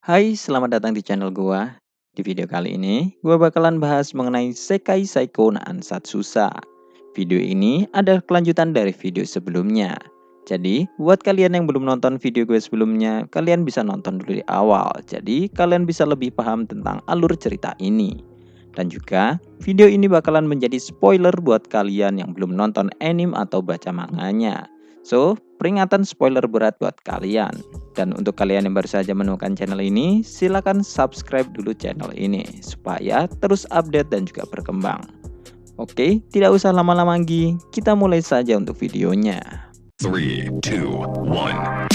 Hai, selamat datang di channel gua. Di video kali ini, gua bakalan bahas mengenai Sekai Seiko no Ansatsusa. Video ini adalah kelanjutan dari video sebelumnya. Jadi, buat kalian yang belum nonton video gue sebelumnya, kalian bisa nonton dulu di awal. Jadi, kalian bisa lebih paham tentang alur cerita ini. Dan juga, video ini bakalan menjadi spoiler buat kalian yang belum nonton anime atau baca manganya. So, peringatan spoiler berat buat kalian. Dan untuk kalian yang baru saja menemukan channel ini, silakan subscribe dulu channel ini supaya terus update dan juga berkembang. Oke, tidak usah lama-lama lagi, kita mulai saja untuk videonya. 3, 2, 1.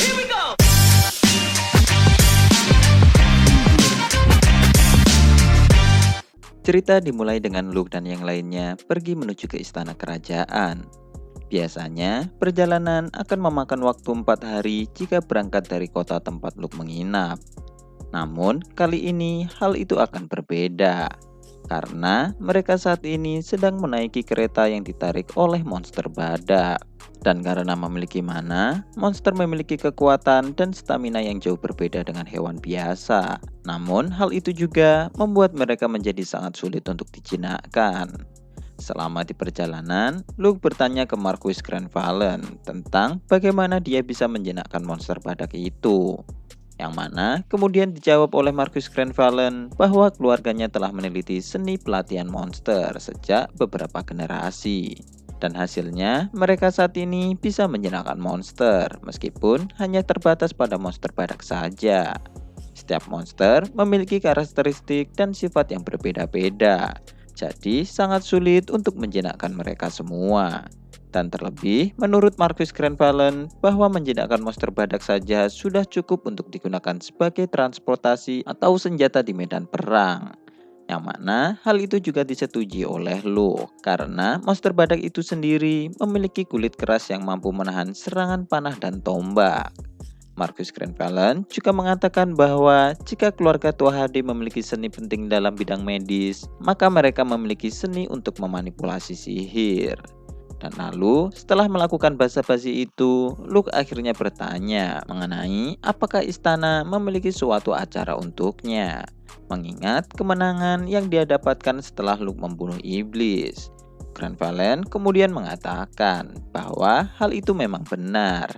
Cerita dimulai dengan Luke dan yang lainnya pergi menuju ke istana kerajaan. Biasanya, perjalanan akan memakan waktu 4 hari jika berangkat dari kota tempat Luke menginap. Namun, kali ini hal itu akan berbeda. Karena mereka saat ini sedang menaiki kereta yang ditarik oleh monster badak. Dan karena memiliki mana, monster memiliki kekuatan dan stamina yang jauh berbeda dengan hewan biasa. Namun, hal itu juga membuat mereka menjadi sangat sulit untuk dijinakkan. Selama di perjalanan, Luke bertanya ke Marquis Grandvalen tentang bagaimana dia bisa menjinakkan monster badak itu. Yang mana kemudian dijawab oleh Marquis Grandvalen bahwa keluarganya telah meneliti seni pelatihan monster sejak beberapa generasi. Dan hasilnya mereka saat ini bisa menjinakkan monster meskipun hanya terbatas pada monster badak saja. Setiap monster memiliki karakteristik dan sifat yang berbeda-beda. Jadi sangat sulit untuk menjinakkan mereka semua. Dan terlebih, menurut Marquis Grandvalen, bahwa menjinakkan monster badak saja sudah cukup untuk digunakan sebagai transportasi atau senjata di medan perang. Yang mana hal itu juga disetujui oleh Luke, karena monster badak itu sendiri memiliki kulit keras yang mampu menahan serangan panah dan tombak. Marquis Grandvalen juga mengatakan bahwa jika keluarga tua HD memiliki seni penting dalam bidang medis, maka mereka memiliki seni untuk memanipulasi sihir. Dan lalu, setelah melakukan basa-basi itu, Luke akhirnya bertanya mengenai apakah istana memiliki suatu acara untuknya. Mengingat kemenangan yang dia dapatkan setelah Luke membunuh iblis. Grandvalen kemudian mengatakan bahwa hal itu memang benar.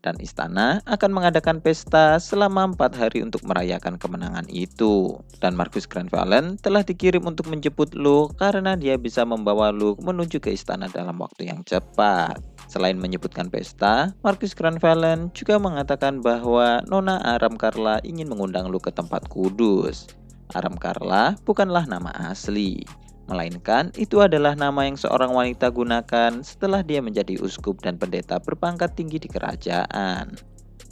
Dan istana akan mengadakan pesta selama 4 hari untuk merayakan kemenangan itu. Dan Marquis Grandvalen telah dikirim untuk menjemput Luke karena dia bisa membawa Luke menuju ke istana dalam waktu yang cepat. Selain menyebutkan pesta, Marquis Grandvalen juga mengatakan bahwa Nona Aram Carla ingin mengundang Luke ke tempat kudus. Aram Carla bukanlah nama asli, melainkan itu adalah nama yang seorang wanita gunakan setelah dia menjadi uskup dan pendeta berpangkat tinggi di kerajaan.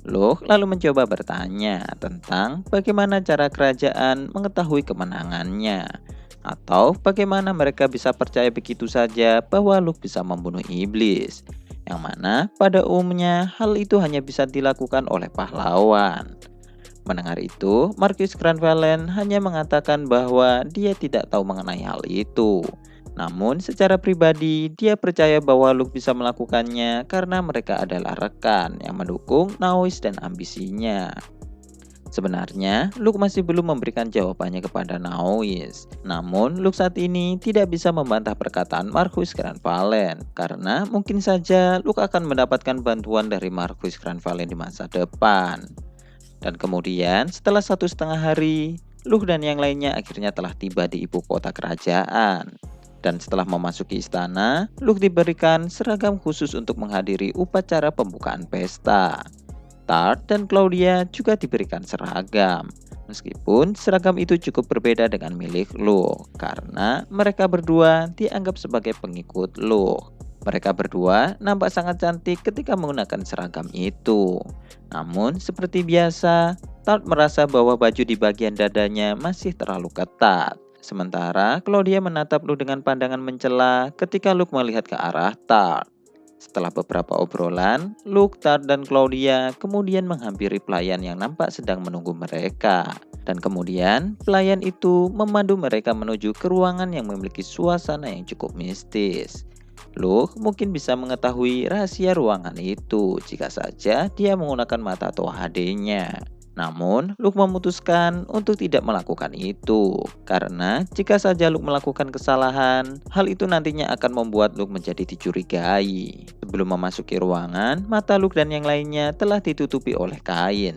Luke lalu mencoba bertanya tentang bagaimana cara kerajaan mengetahui kemenangannya, atau bagaimana mereka bisa percaya begitu saja bahwa Luke bisa membunuh iblis, yang mana pada umumnya hal itu hanya bisa dilakukan oleh pahlawan. Mendengar itu, Marquis Grandvalen hanya mengatakan bahwa dia tidak tahu mengenai hal itu. Namun secara pribadi, dia percaya bahwa Luke bisa melakukannya karena mereka adalah rekan yang mendukung Naois dan ambisinya. Sebenarnya, Luke masih belum memberikan jawabannya kepada Naois. Namun, Luke saat ini tidak bisa membantah perkataan Marquis Grandvalen karena mungkin saja Luke akan mendapatkan bantuan dari Marquis Grandvalen di masa depan. Dan kemudian setelah 1,5 hari, Luke dan yang lainnya akhirnya telah tiba di ibu kota kerajaan. Dan setelah memasuki istana, Luke diberikan seragam khusus untuk menghadiri upacara pembukaan pesta. Tart dan Claudia juga diberikan seragam. Meskipun seragam itu cukup berbeda dengan milik Luke, karena mereka berdua dianggap sebagai pengikut Luke. Mereka berdua nampak sangat cantik ketika menggunakan seragam itu. Namun, seperti biasa, Tart merasa bahwa baju di bagian dadanya masih terlalu ketat. Sementara, Claudia menatap Luke dengan pandangan mencela ketika Luke melihat ke arah Tart. Setelah beberapa obrolan, Luke, Tart, dan Claudia kemudian menghampiri pelayan yang nampak sedang menunggu mereka. Dan kemudian, pelayan itu memandu mereka menuju ke ruangan yang memiliki suasana yang cukup mistis. Luke mungkin bisa mengetahui rahasia ruangan itu jika saja dia menggunakan mata Toa HD-nya. Namun, Luke memutuskan untuk tidak melakukan itu, karena jika saja Luke melakukan kesalahan, hal itu nantinya akan membuat Luke menjadi dicurigai. Sebelum memasuki ruangan, mata Luke dan yang lainnya telah ditutupi oleh kain.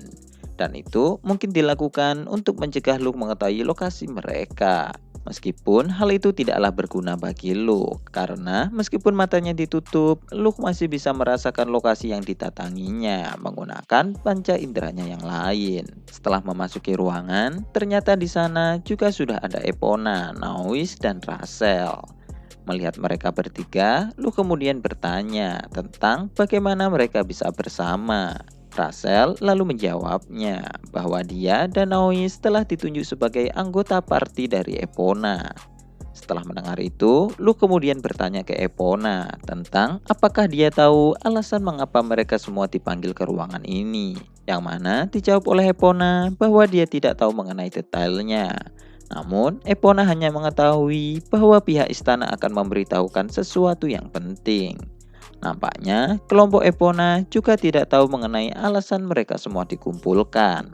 Dan itu mungkin dilakukan untuk mencegah Luke mengetahui lokasi mereka. Meskipun hal itu tidaklah berguna bagi Luke, karena meskipun matanya ditutup, Luke masih bisa merasakan lokasi yang ditatanginya menggunakan panca inderanya yang lain. Setelah memasuki ruangan, ternyata di sana juga sudah ada Epona, Naois, dan Rachel. Melihat mereka bertiga, Luke kemudian bertanya tentang bagaimana mereka bisa bersama. Rachel lalu menjawabnya bahwa dia dan Naois telah ditunjuk sebagai anggota party dari Epona. Setelah mendengar itu, Luke kemudian bertanya ke Epona tentang apakah dia tahu alasan mengapa mereka semua dipanggil ke ruangan ini. Yang mana dijawab oleh Epona bahwa dia tidak tahu mengenai detailnya. Namun, Epona hanya mengetahui bahwa pihak istana akan memberitahukan sesuatu yang penting. Nampaknya, kelompok Epona juga tidak tahu mengenai alasan mereka semua dikumpulkan.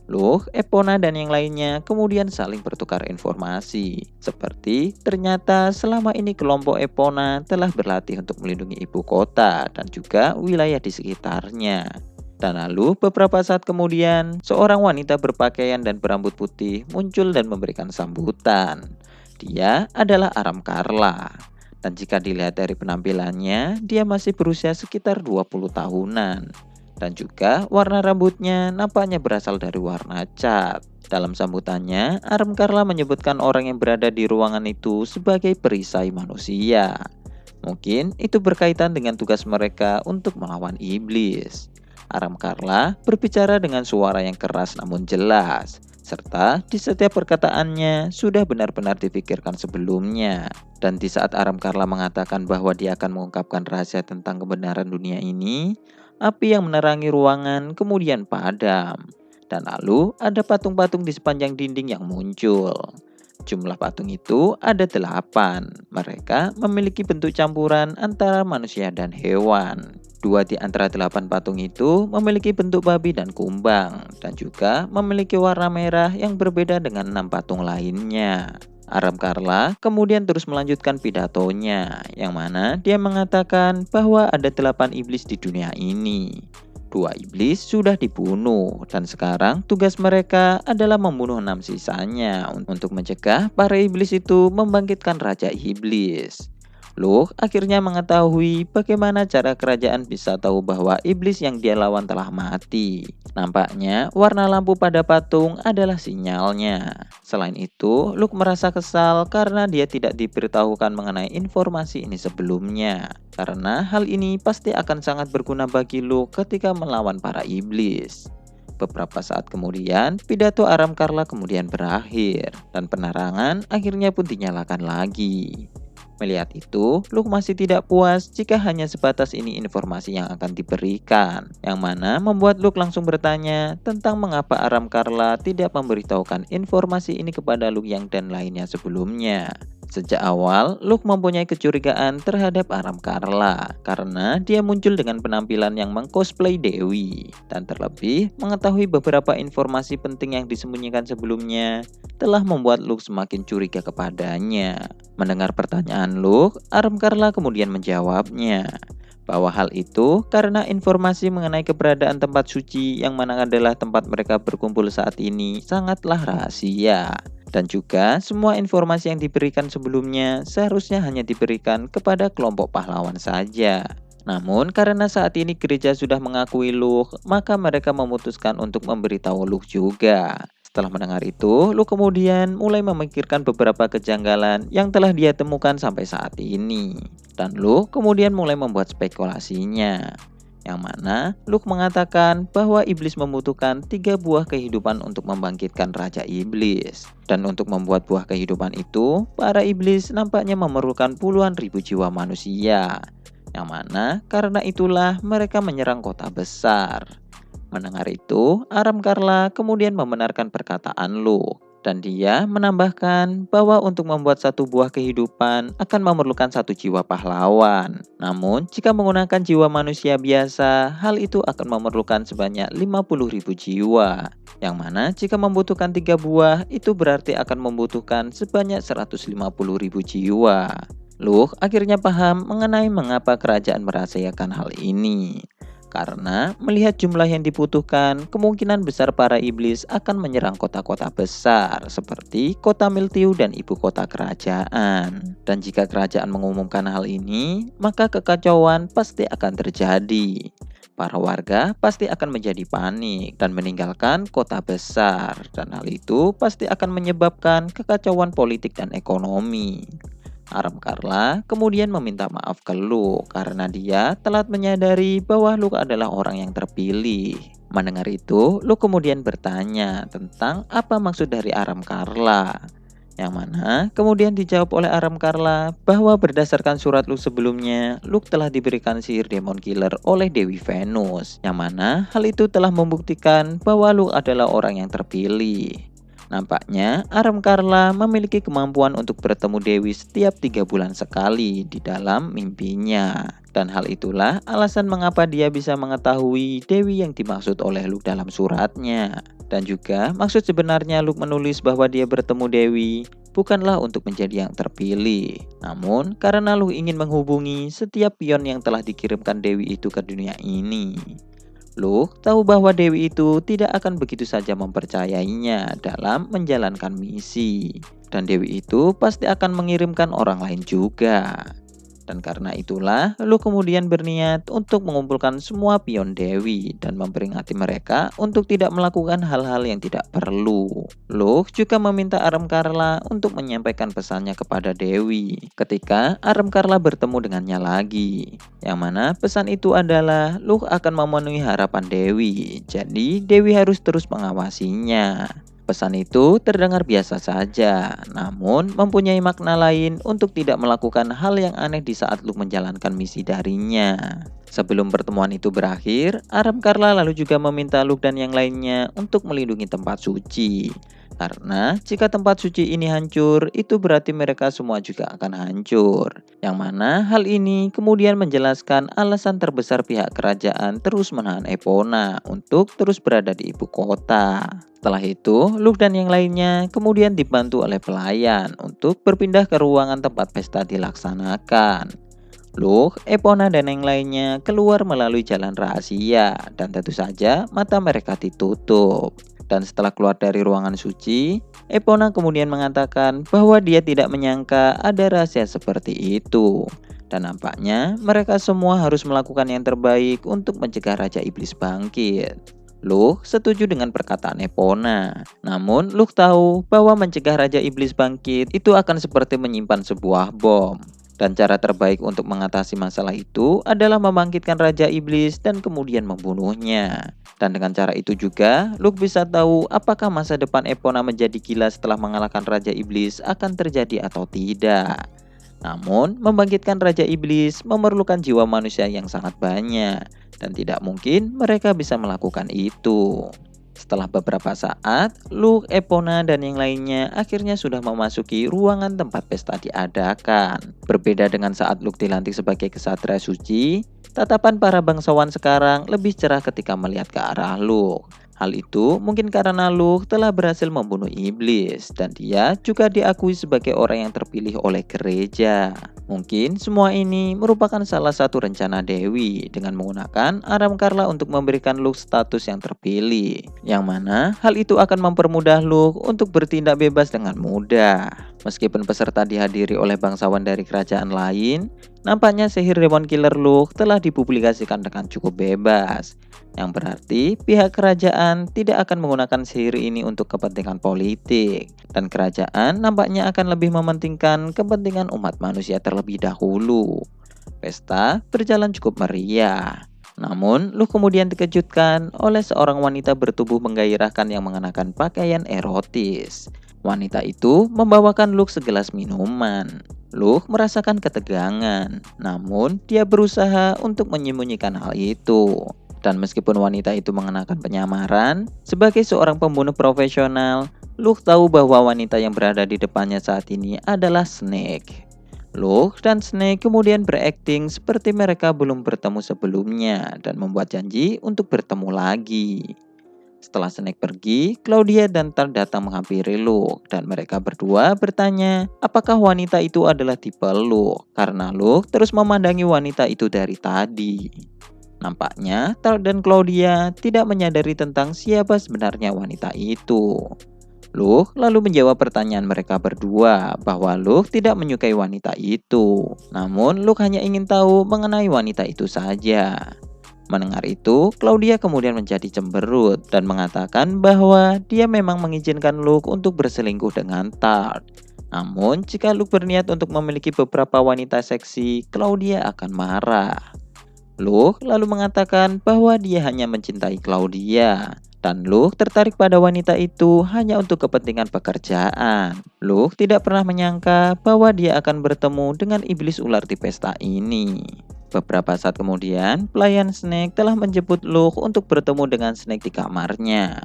Luke, Epona, dan yang lainnya kemudian saling bertukar informasi. Seperti ternyata selama ini kelompok Epona telah berlatih untuk melindungi ibu kota dan juga wilayah di sekitarnya. Dan lalu beberapa saat kemudian, seorang wanita berpakaian dan berambut putih muncul dan memberikan sambutan. Dia adalah Aram Karla. Dan jika dilihat dari penampilannya, dia masih berusia sekitar 20 tahunan. Dan juga warna rambutnya nampaknya berasal dari warna cat. Dalam sambutannya, Aram Karla menyebutkan orang yang berada di ruangan itu sebagai perisai manusia. Mungkin itu berkaitan dengan tugas mereka untuk melawan iblis. Aram Karla berbicara dengan suara yang keras namun jelas, serta di setiap perkataannya sudah benar-benar dipikirkan sebelumnya. Dan di saat Aram Karla mengatakan bahwa dia akan mengungkapkan rahasia tentang kebenaran dunia ini, api yang menerangi ruangan kemudian padam. Dan lalu ada patung-patung di sepanjang dinding yang muncul. Jumlah patung itu ada 8. Mereka memiliki bentuk campuran antara manusia dan hewan. 2 di antara 8 patung itu memiliki bentuk babi dan kumbang, dan juga memiliki warna merah yang berbeda dengan 6 patung lainnya. Aram Karla kemudian terus melanjutkan pidatonya, yang mana dia mengatakan bahwa ada 8 iblis di dunia ini. 2 iblis sudah dibunuh, dan sekarang tugas mereka adalah membunuh 6 sisanya untuk mencegah para iblis itu membangkitkan Raja Iblis. Luke akhirnya mengetahui bagaimana cara kerajaan bisa tahu bahwa iblis yang dia lawan telah mati. Nampaknya warna lampu pada patung adalah sinyalnya. Selain itu, Luke merasa kesal karena dia tidak diberitahukan mengenai informasi ini sebelumnya. Karena hal ini pasti akan sangat berguna bagi Luke ketika melawan para iblis. Beberapa saat kemudian, pidato Aram Karla kemudian berakhir, dan penerangan akhirnya pun dinyalakan lagi. Melihat itu, Luke masih tidak puas jika hanya sebatas ini informasi yang akan diberikan, yang mana membuat Luke langsung bertanya tentang mengapa Aram Karla tidak memberitahukan informasi ini kepada Luke yang dan lainnya sebelumnya. Sejak awal, Luke mempunyai kecurigaan terhadap Aram Karla karena dia muncul dengan penampilan yang mengcosplay Dewi, dan terlebih mengetahui beberapa informasi penting yang disembunyikan sebelumnya telah membuat Luke semakin curiga kepadanya. Mendengar pertanyaan Luke, Aram Karla kemudian menjawabnya bahwa hal itu karena informasi mengenai keberadaan tempat suci yang mana adalah tempat mereka berkumpul saat ini sangatlah rahasia. Dan juga semua informasi yang diberikan sebelumnya seharusnya hanya diberikan kepada kelompok pahlawan saja. Namun karena saat ini gereja sudah mengakui Luke, maka mereka memutuskan untuk memberitahu Luke juga. Setelah mendengar itu, Luke kemudian mulai memikirkan beberapa kejanggalan yang telah dia temukan sampai saat ini. Dan Luke kemudian mulai membuat spekulasinya, yang mana Luke mengatakan bahwa iblis membutuhkan 3 buah kehidupan untuk membangkitkan Raja Iblis. Dan untuk membuat buah kehidupan itu, para iblis nampaknya memerlukan puluhan ribu jiwa manusia. Yang mana karena itulah mereka menyerang kota besar. Mendengar itu, Aram Karla kemudian membenarkan perkataan Luke. Dan dia menambahkan bahwa untuk membuat satu buah kehidupan akan memerlukan satu jiwa pahlawan. Namun, jika menggunakan jiwa manusia biasa, hal itu akan memerlukan sebanyak 50.000 jiwa. Yang mana jika membutuhkan 3 buah, itu berarti akan membutuhkan sebanyak 150.000 jiwa. Luke akhirnya paham mengenai mengapa kerajaan merahasiakan hal ini. Karena melihat jumlah yang dibutuhkan, kemungkinan besar para iblis akan menyerang kota-kota besar seperti kota Miltiu dan ibu kota kerajaan. Dan jika kerajaan mengumumkan hal ini, maka kekacauan pasti akan terjadi. Para warga pasti akan menjadi panik dan meninggalkan kota besar, dan hal itu pasti akan menyebabkan kekacauan politik dan ekonomi. Aram Karla kemudian meminta maaf ke Luke karena dia telat menyadari bahwa Luke adalah orang yang terpilih. Mendengar itu, Luke kemudian bertanya tentang apa maksud dari Aram Karla. Yang mana kemudian dijawab oleh Aram Karla bahwa berdasarkan surat Luke sebelumnya, Luke telah diberikan sihir Demon Killer oleh Dewi Venus. Yang mana hal itu telah membuktikan bahwa Luke adalah orang yang terpilih. Nampaknya Aram Karla memiliki kemampuan untuk bertemu Dewi setiap 3 bulan sekali di dalam mimpinya. Dan hal itulah alasan mengapa dia bisa mengetahui Dewi yang dimaksud oleh Luke dalam suratnya. Dan juga maksud sebenarnya Luke menulis bahwa dia bertemu Dewi bukanlah untuk menjadi yang terpilih. Namun karena Luke ingin menghubungi setiap pion yang telah dikirimkan Dewi itu ke dunia ini. Luke tahu bahwa Dewi itu tidak akan begitu saja mempercayainya dalam menjalankan misi. Dan Dewi itu pasti akan mengirimkan orang lain juga. Dan karena itulah, Luke kemudian berniat untuk mengumpulkan semua pion Dewi dan memperingati mereka untuk tidak melakukan hal-hal yang tidak perlu. Luke juga meminta Aram Karla untuk menyampaikan pesannya kepada Dewi ketika Aram Karla bertemu dengannya lagi. Yang mana pesan itu adalah Luke akan memenuhi harapan Dewi, jadi Dewi harus terus mengawasinya. Pesan itu terdengar biasa saja, namun mempunyai makna lain untuk tidak melakukan hal yang aneh di saat Luke menjalankan misi darinya. Sebelum pertemuan itu berakhir, Aram Karla lalu juga meminta Luke dan yang lainnya untuk melindungi tempat suci. Karena jika tempat suci ini hancur, itu berarti mereka semua juga akan hancur. Yang mana hal ini kemudian menjelaskan alasan terbesar pihak kerajaan terus menahan Epona untuk terus berada di ibu kota. Setelah itu, Luke dan yang lainnya kemudian dibantu oleh pelayan untuk berpindah ke ruangan tempat pesta dilaksanakan. Luke, Epona dan yang lainnya keluar melalui jalan rahasia dan tentu saja mata mereka ditutup. Dan setelah keluar dari ruangan suci, Epona kemudian mengatakan bahwa dia tidak menyangka ada rahasia seperti itu. Dan nampaknya mereka semua harus melakukan yang terbaik untuk mencegah Raja Iblis bangkit. Luke setuju dengan perkataan Epona. Namun Luke tahu bahwa mencegah Raja Iblis bangkit itu akan seperti menyimpan sebuah bom. Dan cara terbaik untuk mengatasi masalah itu adalah membangkitkan Raja Iblis dan kemudian membunuhnya. Dan dengan cara itu juga, Luke bisa tahu apakah masa depan Epona menjadi gila setelah mengalahkan Raja Iblis akan terjadi atau tidak. Namun, membangkitkan Raja Iblis memerlukan jiwa manusia yang sangat banyak, dan tidak mungkin mereka bisa melakukan itu. Setelah beberapa saat, Luke, Epona, dan yang lainnya akhirnya sudah memasuki ruangan tempat pesta diadakan. Berbeda dengan saat Luke dilantik sebagai kesatria suci, tatapan para bangsawan sekarang lebih cerah ketika melihat ke arah Luke. Hal itu mungkin karena Luke telah berhasil membunuh iblis dan dia juga diakui sebagai orang yang terpilih oleh gereja. Mungkin semua ini merupakan salah satu rencana Dewi dengan menggunakan Aram Karla untuk memberikan Luke status yang terpilih. Yang mana hal itu akan mempermudah Luke untuk bertindak bebas dengan mudah. Meskipun peserta dihadiri oleh bangsawan dari kerajaan lain, nampaknya sihir Demon Killer Luke telah dipublikasikan dengan cukup bebas. Yang berarti pihak kerajaan tidak akan menggunakan sihir ini untuk kepentingan politik. Dan kerajaan nampaknya akan lebih mementingkan kepentingan umat manusia terlebih dahulu. Pesta berjalan cukup meriah. Namun, Luke kemudian dikejutkan oleh seorang wanita bertubuh menggairahkan yang mengenakan pakaian erotis. Wanita itu membawakan Luke segelas minuman. Luke merasakan ketegangan, namun dia berusaha untuk menyembunyikan hal itu. Dan meskipun wanita itu mengenakan penyamaran, sebagai seorang pembunuh profesional, Luke tahu bahwa wanita yang berada di depannya saat ini adalah Snake. Luke dan Snake kemudian berakting seperti mereka belum bertemu sebelumnya dan membuat janji untuk bertemu lagi. Setelah Snake pergi, Claudia dan Tal datang menghampiri Luke dan mereka berdua bertanya apakah wanita itu adalah tipe Luke karena Luke terus memandangi wanita itu dari tadi. Nampaknya Tal dan Claudia tidak menyadari tentang siapa sebenarnya wanita itu. Luke lalu menjawab pertanyaan mereka berdua bahwa Luke tidak menyukai wanita itu. Namun Luke hanya ingin tahu mengenai wanita itu saja. Mendengar itu, Claudia kemudian menjadi cemberut dan mengatakan bahwa dia memang mengizinkan Luke untuk berselingkuh dengan Tart. Namun, jika Luke berniat untuk memiliki beberapa wanita seksi, Claudia akan marah. Luke lalu mengatakan bahwa dia hanya mencintai Claudia. Dan Luke tertarik pada wanita itu hanya untuk kepentingan pekerjaan. Luke tidak pernah menyangka bahwa dia akan bertemu dengan iblis ular di pesta ini. Beberapa saat kemudian, pelayan Snake telah menjemput Luke untuk bertemu dengan Snake di kamarnya.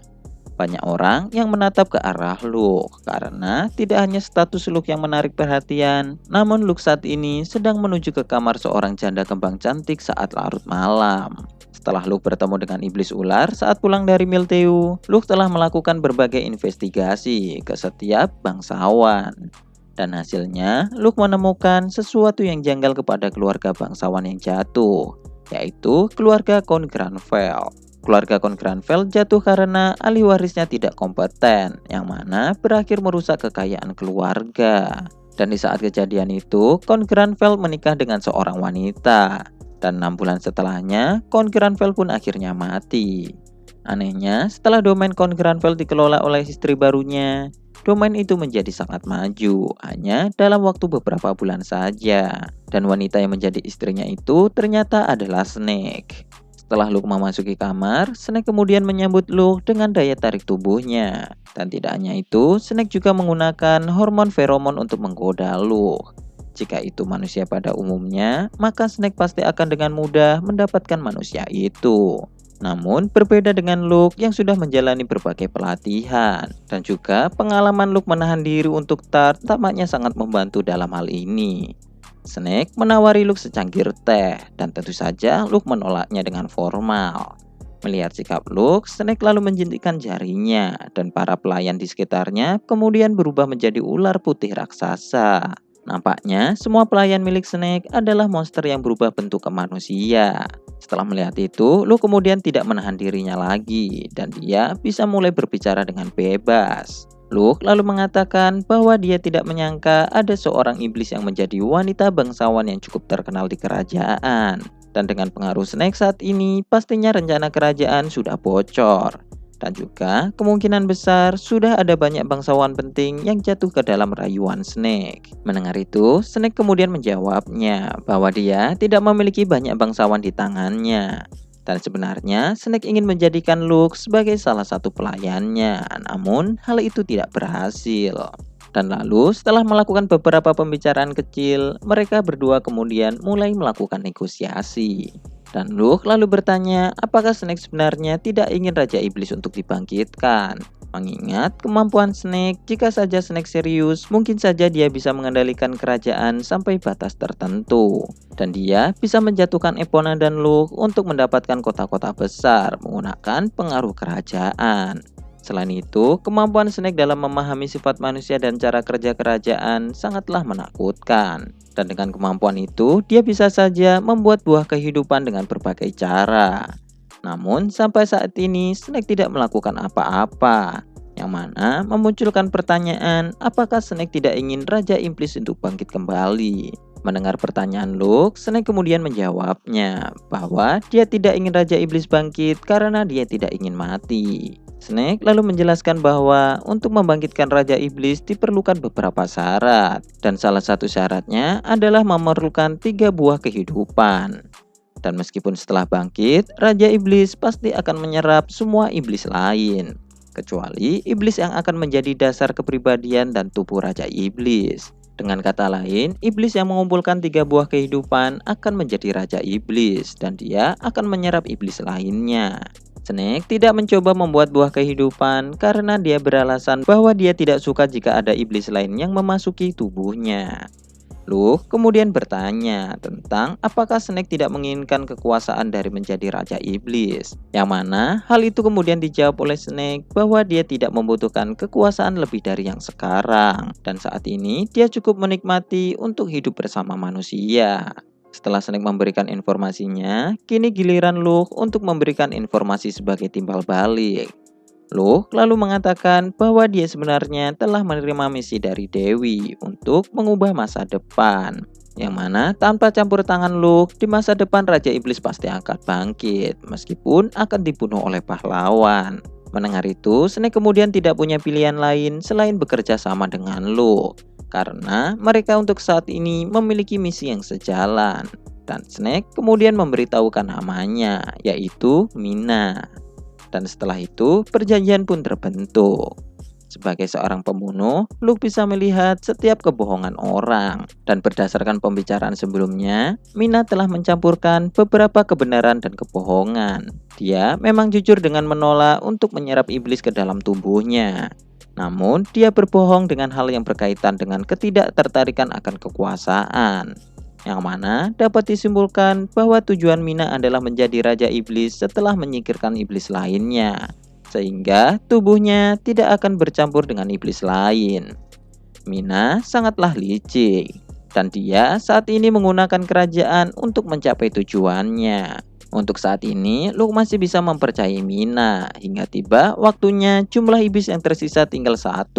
Banyak orang yang menatap ke arah Luke karena tidak hanya status Luke yang menarik perhatian, namun Luke saat ini sedang menuju ke kamar seorang janda kembang cantik saat larut malam. Setelah Luke bertemu dengan iblis ular saat pulang dari Milteu, Luke telah melakukan berbagai investigasi ke setiap bangsawan. Dan hasilnya, Luke menemukan sesuatu yang janggal kepada keluarga bangsawan yang jatuh, yaitu keluarga Count Granville. Keluarga Count Granville jatuh karena ahli warisnya tidak kompeten, yang mana berakhir merusak kekayaan keluarga. Dan di saat kejadian itu, Count Granville menikah dengan seorang wanita. Dan 6 bulan setelahnya, Count Granville pun akhirnya mati. Anehnya, setelah domain Count Granville dikelola oleh istri barunya, domain itu menjadi sangat maju, hanya dalam waktu beberapa bulan saja. Dan wanita yang menjadi istrinya itu ternyata adalah Snake. Setelah Luke memasuki kamar, Snake kemudian menyambut Luke dengan daya tarik tubuhnya. Dan tidak hanya itu, Snake juga menggunakan hormon feromon untuk menggoda Luke. Jika itu manusia pada umumnya, maka Snake pasti akan dengan mudah mendapatkan manusia itu. Namun berbeda dengan Luke yang sudah menjalani berbagai pelatihan. Dan juga pengalaman Luke menahan diri untuk Tart tampaknya sangat membantu dalam hal ini. Snake menawari Luke secangkir teh dan tentu saja Luke menolaknya dengan formal. Melihat sikap Luke, Snake lalu menjentikan jarinya dan para pelayan di sekitarnya kemudian berubah menjadi ular putih raksasa. Nampaknya semua pelayan milik Snake adalah monster yang berubah bentuk ke manusia. Setelah melihat itu, Luke kemudian tidak menahan dirinya lagi dan dia bisa mulai berbicara dengan bebas. Luke lalu mengatakan bahwa dia tidak menyangka ada seorang iblis yang menjadi wanita bangsawan yang cukup terkenal di kerajaan. Dan dengan pengaruh Snake saat ini, pastinya rencana kerajaan sudah bocor. Dan juga kemungkinan besar sudah ada banyak bangsawan penting yang jatuh ke dalam rayuan Snake. Mendengar itu, Snake kemudian menjawabnya bahwa dia tidak memiliki banyak bangsawan di tangannya. Dan sebenarnya Snake ingin menjadikan Luke sebagai salah satu pelayannya, namun hal itu tidak berhasil. Dan lalu setelah melakukan beberapa pembicaraan kecil, mereka berdua kemudian mulai melakukan negosiasi. Dan Luke lalu bertanya apakah Snake sebenarnya tidak ingin Raja Iblis untuk dibangkitkan. Mengingat kemampuan Snake, jika saja Snake serius, mungkin saja dia bisa mengendalikan kerajaan sampai batas tertentu. Dan dia bisa menjatuhkan Epona dan Luke untuk mendapatkan kota-kota besar menggunakan pengaruh kerajaan. Selain itu, kemampuan Snake dalam memahami sifat manusia dan cara kerja kerajaan sangatlah menakutkan. Dan dengan kemampuan itu, dia bisa saja membuat buah kehidupan dengan berbagai cara. Namun, sampai saat ini, Snake tidak melakukan apa-apa. Yang mana memunculkan pertanyaan, apakah Snake tidak ingin Raja Iblis untuk bangkit kembali? Mendengar pertanyaan Luke, Snake kemudian menjawabnya bahwa dia tidak ingin Raja Iblis bangkit karena dia tidak ingin mati. Snake lalu menjelaskan bahwa untuk membangkitkan Raja Iblis diperlukan beberapa syarat. Dan salah satu syaratnya adalah memerlukan 3 buah kehidupan. Dan meskipun setelah bangkit, Raja Iblis pasti akan menyerap semua iblis lain. Kecuali iblis yang akan menjadi dasar kepribadian dan tubuh Raja Iblis. Dengan kata lain, iblis yang mengumpulkan 3 buah kehidupan akan menjadi Raja Iblis dan dia akan menyerap iblis lainnya. Snake tidak mencoba membuat buah kehidupan karena dia beralasan bahwa dia tidak suka jika ada iblis lain yang memasuki tubuhnya. Luke kemudian bertanya tentang apakah Snake tidak menginginkan kekuasaan dari menjadi Raja Iblis. Yang mana hal itu kemudian dijawab oleh Snake bahwa dia tidak membutuhkan kekuasaan lebih dari yang sekarang. Dan saat ini dia cukup menikmati untuk hidup bersama manusia. Setelah Snake memberikan informasinya, kini giliran Luke untuk memberikan informasi sebagai timbal balik. Luke lalu mengatakan bahwa dia sebenarnya telah menerima misi dari Dewi untuk mengubah masa depan. Yang mana tanpa campur tangan Luke, di masa depan Raja Iblis pasti akan bangkit, meskipun akan dibunuh oleh pahlawan. Mendengar itu, Snake kemudian tidak punya pilihan lain selain bekerja sama dengan Luke. Karena mereka untuk saat ini memiliki misi yang sejalan. Dan Snake kemudian memberitahukan namanya, yaitu Mina. Dan setelah itu, perjanjian pun terbentuk. Sebagai seorang pembunuh, Luke bisa melihat setiap kebohongan orang. Dan berdasarkan pembicaraan sebelumnya, Mina telah mencampurkan beberapa kebenaran dan kebohongan. Dia memang jujur dengan menolak untuk menyerap iblis ke dalam tubuhnya. Namun, dia berbohong dengan hal yang berkaitan dengan ketidaktertarikan akan kekuasaan. Yang mana dapat disimpulkan bahwa tujuan Mina adalah menjadi Raja Iblis setelah menyingkirkan iblis lainnya. Sehingga tubuhnya tidak akan bercampur dengan iblis lain. Mina sangatlah licik. Dan dia saat ini menggunakan kerajaan untuk mencapai tujuannya. Untuk saat ini, Luke masih bisa mempercayai Mina hingga tiba waktunya jumlah iblis yang tersisa tinggal 1.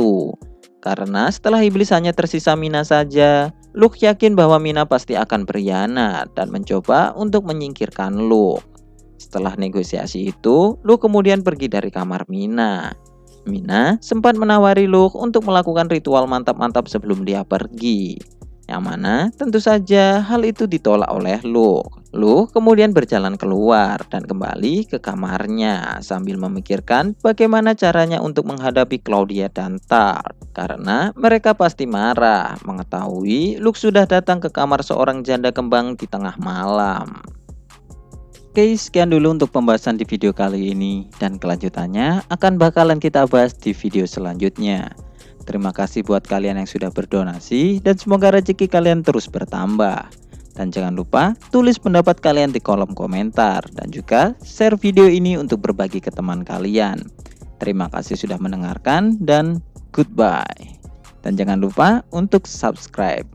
Karena setelah iblis hanya tersisa Mina saja, Luke yakin bahwa Mina pasti akan berkhianat dan mencoba untuk menyingkirkan Luke. Setelah negosiasi itu, Luke kemudian pergi dari kamar Mina. Mina sempat menawari Luke untuk melakukan ritual mantap-mantap sebelum dia pergi. Yang mana tentu saja hal itu ditolak oleh Luke. Luke kemudian berjalan keluar dan kembali ke kamarnya sambil memikirkan bagaimana caranya untuk menghadapi Claudia dan Tart. Karena mereka pasti marah mengetahui Luke sudah datang ke kamar seorang janda kembang di tengah malam. Oke, sekian dulu untuk pembahasan di video kali ini. Dan kelanjutannya akan bakalan kita bahas di video selanjutnya. Terima kasih buat kalian yang sudah berdonasi dan semoga rezeki kalian terus bertambah. Dan jangan lupa tulis pendapat kalian di kolom komentar dan juga share video ini untuk berbagi ke teman kalian. Terima kasih sudah mendengarkan dan goodbye. Dan jangan lupa untuk subscribe.